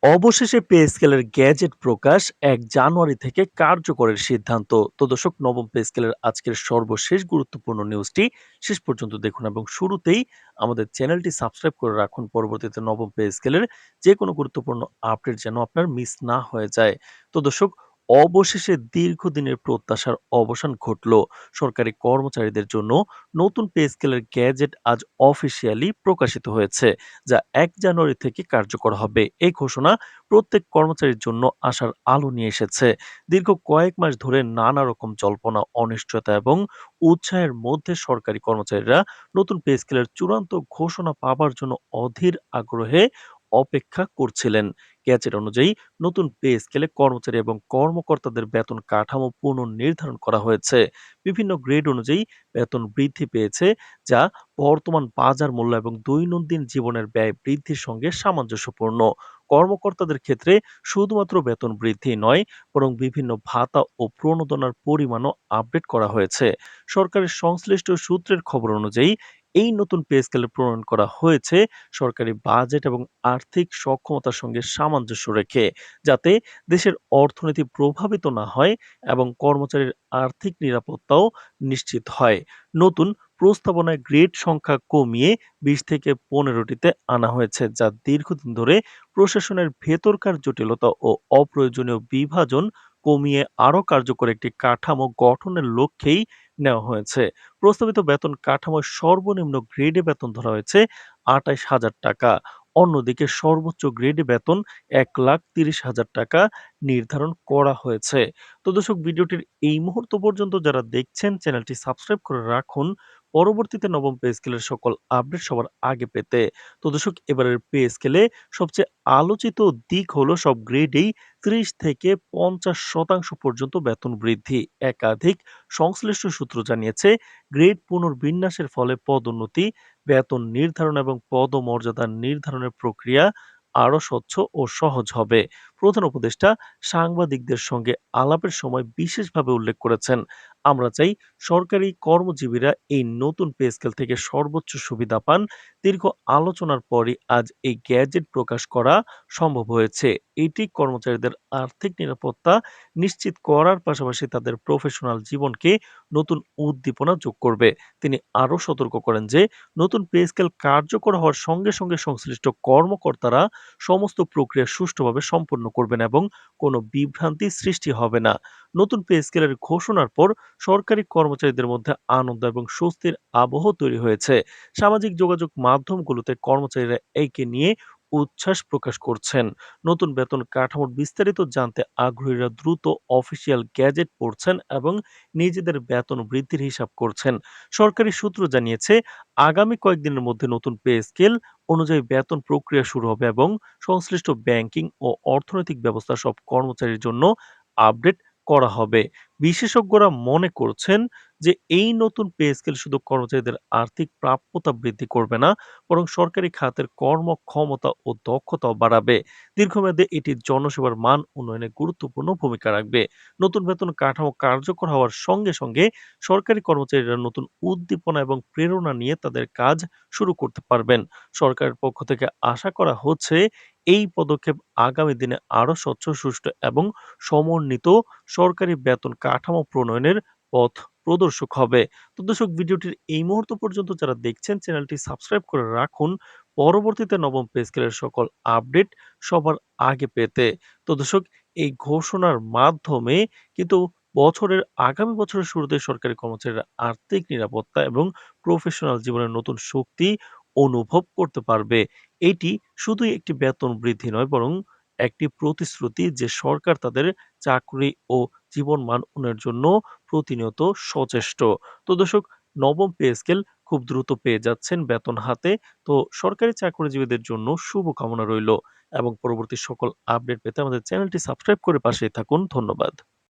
অবশেষে পে স্কেলের গ্যাজেট প্রকাশ ১ জানুয়ারি থেকে কার্যকরের সিদ্ধান্ত। তো দর্শক, নবম পে স্কেলের আজকের সর্বশেষ গুরুত্বপূর্ণ নিউজটি শেষ পর্যন্ত দেখুন এবং শুরুতেই আমাদের চ্যানেলটি সাবস্ক্রাইব করে রাখুন, পরবর্তীতে নবম পে স্কেলের যে কোনো গুরুত্বপূর্ণ আপডেট যেন আপনার মিস না হয়ে যায়। তো দর্শক, অবশেষে দীর্ঘদিনের প্রত্যাশার অবসান ঘটল। সরকারি কর্মচারীদের জন্য নতুন পে স্কেলের গ্যাজেট আজ অফিসিয়ালি প্রকাশিত হয়েছে, যা ১ জানুয়ারি থেকে কার্যকর হবে। এই ঘোষণা প্রত্যেক কর্মচারীর জন্য আশার আলো নিয়ে এসেছে। দীর্ঘ কয়েক মাস ধরে নানা রকম জল্পনা, অনিশ্চয়তা এবং উৎসাহের মধ্যে সরকারি কর্মচারীরা নতুন পে স্কেলের চূড়ান্ত ঘোষণা পাবার জন্য অধীর আগ্রহে অপেক্ষা করছিলেন। গ্যাজেট অনুযায়ী নতুন পে স্কেলে কর্মচারী এবং কর্মকর্তাদের বেতন কাঠামো পুনর্নির্ধারণ করা হয়েছে। বিভিন্ন গ্রেড অনুযায়ী বেতন বৃদ্ধি পেয়েছে, যা বর্তমান বাজার মূল্য এবং দৈনন্দিন জীবনের ব্যয় বৃদ্ধির সঙ্গে সামঞ্জস্যপূর্ণ। কর্মকর্তাদের ক্ষেত্রে শুধুমাত্র বেতন বৃদ্ধি নয়, বরং বিভিন্ন ভাতা ও প্রণোদনার পরিমাণও আপডেট করা হয়েছে। সরকারের সংশ্লিষ্ট সূত্রের খবর অনুযায়ী এই নতুন পে স্কেল প্রণয়ন করা হয়েছে সরকারি বাজেট এবং আর্থিক সক্ষমতার সঙ্গে সামঞ্জস্য রেখে, যাতে দেশের অর্থনীতি প্রভাবিত না হয় এবং কর্মচারীর আর্থিক নিরাপত্তাও নিশ্চিত হয়। নতুন প্রস্তাবনায় গ্রেড সংখ্যা কমিয়ে ২০ থেকে ১৫টিতে আনা হয়েছে, যা দীর্ঘদিন ধরে প্রশাসনের ভেতরকার জটিলতা ও অপ্রয়োজনীয় বিভাজন কমিয়ে আরও কার্যকর একটি কাঠামো গঠনের লক্ষ্যেই নেওয়া হয়েছে। প্রস্তাবিত বেতন কাঠামোয় সর্বনিম্ন গ্রেডে বেতন ধরা হয়েছে ২৮,০০০ টাকা। অন্যদিকে সর্বোচ্চ গ্রেডে বেতন ১,৩০,০০০ টাকা নির্ধারণ করা হয়েছে। তো দর্শক, ভিডিওটির এই মুহূর্ত পর্যন্ত যারা দেখছেন, চ্যানেলটি সাবস্ক্রাইব করে রাখুন পরবর্তীতে নবম পে স্কেলের সকল আপডেট সবার আগে পেতে। তো দর্শক, এবারের পে স্কেলে সবচেয়ে আলোচিত দিক হলো সব গ্রেডেই ৩০ থেকে ৫০% পর্যন্ত বেতন বৃদ্ধি। একাধিক সংশ্লিষ্ট সূত্র জানিয়েছে, গ্রেড পুনর্বিন্যাসের ফলে পদোন্নতি, বেতন নির্ধারণ এবং পদমর্যাদা নির্ধারণের প্রক্রিয়া আরও স্বচ্ছ ও সহজ হবে। প্রধান উপদেষ্টা সাংবাদিকদের সঙ্গে আলাপের সময় বিশেষভাবে উল্লেখ করেছেন, আমরা চাই সরকারি কর্মজীবীরা এই নতুন পে স্কেল থেকে সর্বোচ্চ সুবিধা পান। দীর্ঘ আলোচনার পরই আজ এই গ্যাজেট প্রকাশ করা সম্ভব হয়েছে। এটি কর্মচারীদের আর্থিক নিরাপত্তা নিশ্চিত করার পাশাপাশি তাদের প্রফেশনাল জীবনকে নতুন উদ্দীপনা যোগ করবে। তিনি আরও সতর্ক করেন যে নতুন পে স্কেল কার্যকর হওয়ার সঙ্গে সঙ্গে সংশ্লিষ্ট কর্মকর্তারা সমস্ত প্রক্রিয়া সুষ্ঠুভাবে সম্পন্ন করবেন এবং কোনো বিভ্রান্তি সৃষ্টি হবে না। নতুন পে স্কেলের ঘোষণার পর সরকারি কর্মচারীদের মধ্যে আনন্দ এবং স্বস্তির আবহ তৈরি হয়েছে। সামাজিক যোগাযোগ মাধ্যমগুলোতে কর্মচারীরা একে নিয়ে উচ্ছ্বাস প্রকাশ করছেন। নতুন বেতন কাঠামোর বিস্তারিত জানতে আগ্রহীরা দ্রুত অফিসিয়াল গ্যাজেট পড়ছেন এবং নিজেদের বেতন বৃদ্ধির হিসাব করছেন। সরকারি সূত্র জানিয়েছে, আগামী কয়েকদিনের মধ্যে নতুন পে স্কেল অনুযায়ী বেতন প্রক্রিয়া শুরু হবে এবং সংশ্লিষ্ট ব্যাংকিং ও অর্থনৈতিক ব্যবস্থার সব কর্মচারীর জন্য আপডেট করা হবে। বিশেষজ্ঞরা মনে করছেন যে এই নতুন পে স্কেল শুধু কর্মচারীদের আর্থিক প্রাপ্যতা বৃদ্ধি করবে না, বরং সরকারি খাতের কর্মক্ষমতা ও দক্ষতাও বাড়াবে। দীর্ঘমেয়াদে এটি জনসেবার মান উন্নয়নে গুরুত্বপূর্ণ ভূমিকা রাখবে। নতুন বেতন কাঠামো কার্যকর হওয়ার সঙ্গে সঙ্গে সরকারি কর্মচারীরা নতুন উদ্দীপনা এবং প্রেরণা নিয়ে তাদের কাজ শুরু করতে পারবেন। সরকারের পক্ষ থেকে আশা করা হচ্ছে, এই পদক্ষেপ আগামী দিনে আরও স্বচ্ছ, সুষ্ঠু এবং সমন্বিত সরকারি বেতন কাঠামো প্রণয়নের পথ প্রদর্শক হবে। তো দর্শক, ভিডিওটির এই মুহূর্ত পর্যন্ত যারা দেখছেন, চ্যানেলটি সাবস্ক্রাইব করে রাখুন পরবর্তীতে নবম পে স্কেলের সকল আপডেট সবার আগে পেতে। তো দর্শক, এই ঘোষণার মাধ্যমে কিন্তু আগামী বছরের শুরুতে সরকারি কর্মচারীরা আর্থিক নিরাপত্তা এবং প্রফেশনাল জীবনের নতুন শক্তি অনুভব করতে পারবে। এটি শুধুই একটি বেতন বৃদ্ধি নয়, বরং একটি প্রতিশ্রুতি যে সরকার তাদের চাকরি ও জীবন মান উন্নয়নের জন্য প্রতিনিয়ত সচেষ্ট। তো দর্শক, নবম পে স্কেল খুব দ্রুত পেয়ে যাচ্ছেন বেতন হাতে। তো সরকারি চাকরিজীবীদের জন্য শুভকামনা রইল এবং পরবর্তী সকল আপডেট পেতে আমাদের চ্যানেলটি সাবস্ক্রাইব করে পাশেই থাকুন। ধন্যবাদ।